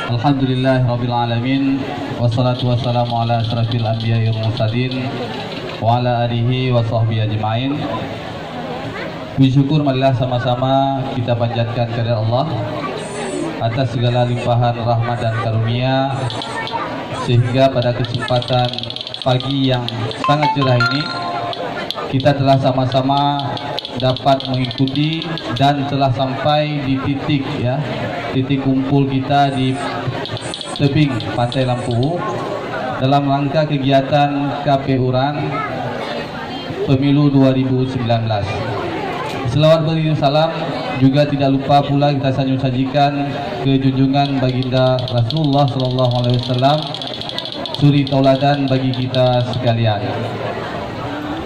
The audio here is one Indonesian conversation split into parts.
Alhamdulillahirabbil alamin wassalatu wassalamu ala asyrafil anbiya'i wal mursalin wa ala alihi wa sahbihi ajma'in. Bersyukur marilah sama-sama kita panjatkan kepada Allah atas segala limpahan rahmat dan karunia, sehingga pada kesempatan pagi yang sangat cerah ini kita telah sama-sama dapat mengikuti dan telah sampai di titik kumpul kita di tebing Pantai Lampu dalam rangka kegiatan KPURAN Pemilu 2019. Selawat beriring salam juga tidak lupa pula kita sajikan ke junjungan baginda Rasulullah SAW, suri tauladan bagi kita sekalian.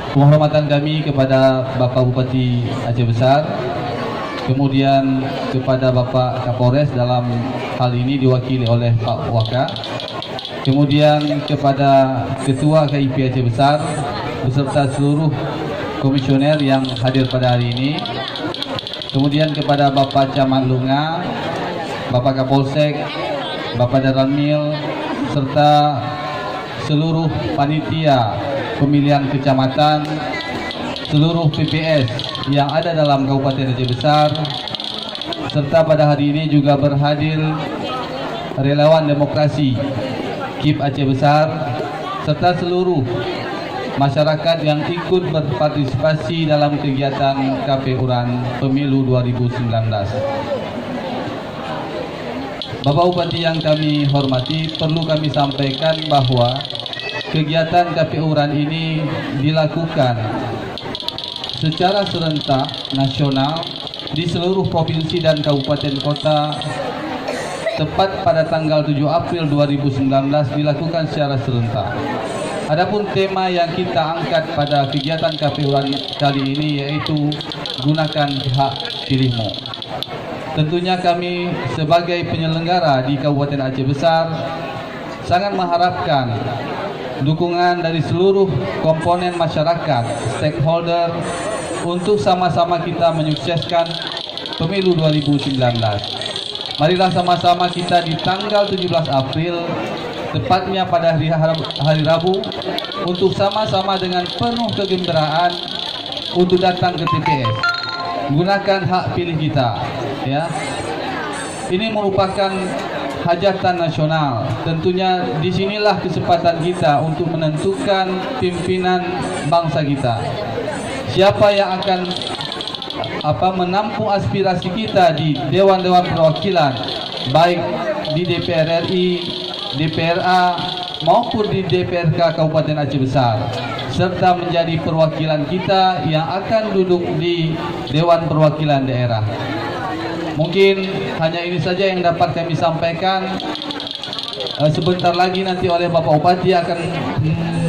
Penghormatan kami kepada Bapak Bupati Aceh Besar, kemudian kepada Bapak Kapolres dalam hal ini diwakili oleh Pak Waka, kemudian kepada Ketua KIP Aceh Besar beserta seluruh komisioner yang hadir pada hari ini, kemudian kepada Bapak Camat Lunga, Bapak Kapolsek, Bapak Daranmil, serta seluruh panitia pemilihan kecamatan, seluruh PPS yang ada dalam Kabupaten Aceh Besar, serta pada hari ini juga berhadir relawan demokrasi KIP Aceh Besar, serta seluruh masyarakat yang ikut berpartisipasi dalam kegiatan KPURAN Pemilu 2019. Bapak Bupati yang kami hormati, perlu kami sampaikan bahwa kegiatan KPURAN ini dilakukan secara serentak nasional di seluruh provinsi dan kabupaten kota. Tepat pada tanggal 7 April 2019 dilakukan secara serentak. Adapun tema yang kita angkat pada kegiatan KPURAN kali ini yaitu gunakan hak pilihmu. Tentunya kami sebagai penyelenggara di Kabupaten Aceh Besar sangat mengharapkan dukungan dari seluruh komponen masyarakat, stakeholder, untuk sama-sama kita menyukseskan Pemilu 2019. Marilah sama-sama kita di tanggal 17 April, tepatnya pada hari Rabu, untuk sama-sama dengan penuh kegembiraan untuk datang ke TPS, gunakan hak pilih kita. Ya, ini merupakan hajatan nasional. Tentunya disinilah kesempatan kita untuk menentukan pimpinan bangsa kita. Siapa yang akan menampung aspirasi kita di Dewan-Dewan Perwakilan, baik di DPR RI, DPRA maupun di DPRK Kabupaten Aceh Besar, serta menjadi perwakilan kita yang akan duduk di Dewan Perwakilan Daerah. Mungkin hanya ini saja yang dapat kami sampaikan. Sebentar lagi nanti oleh Bapak Bupati akan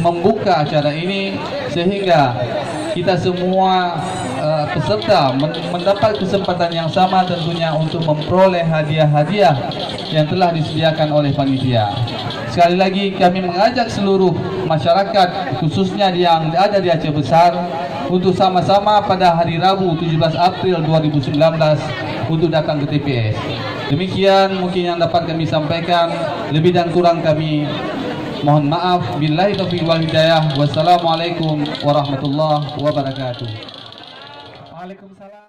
membuka acara ini, sehingga kita semua peserta mendapat kesempatan yang sama tentunya untuk memperoleh hadiah-hadiah yang telah disediakan oleh panitia. Sekali lagi kami mengajak seluruh masyarakat, khususnya yang ada di Aceh Besar, untuk sama-sama pada hari Rabu 17 April 2019 untuk datang ke TPS. Demikian mungkin yang dapat kami sampaikan. Lebih dan kurang kami mohon maaf. Billahi taufiq wal hidayah. Wassalamualaikum warahmatullahi wabarakatuh. Waalaikumsalam.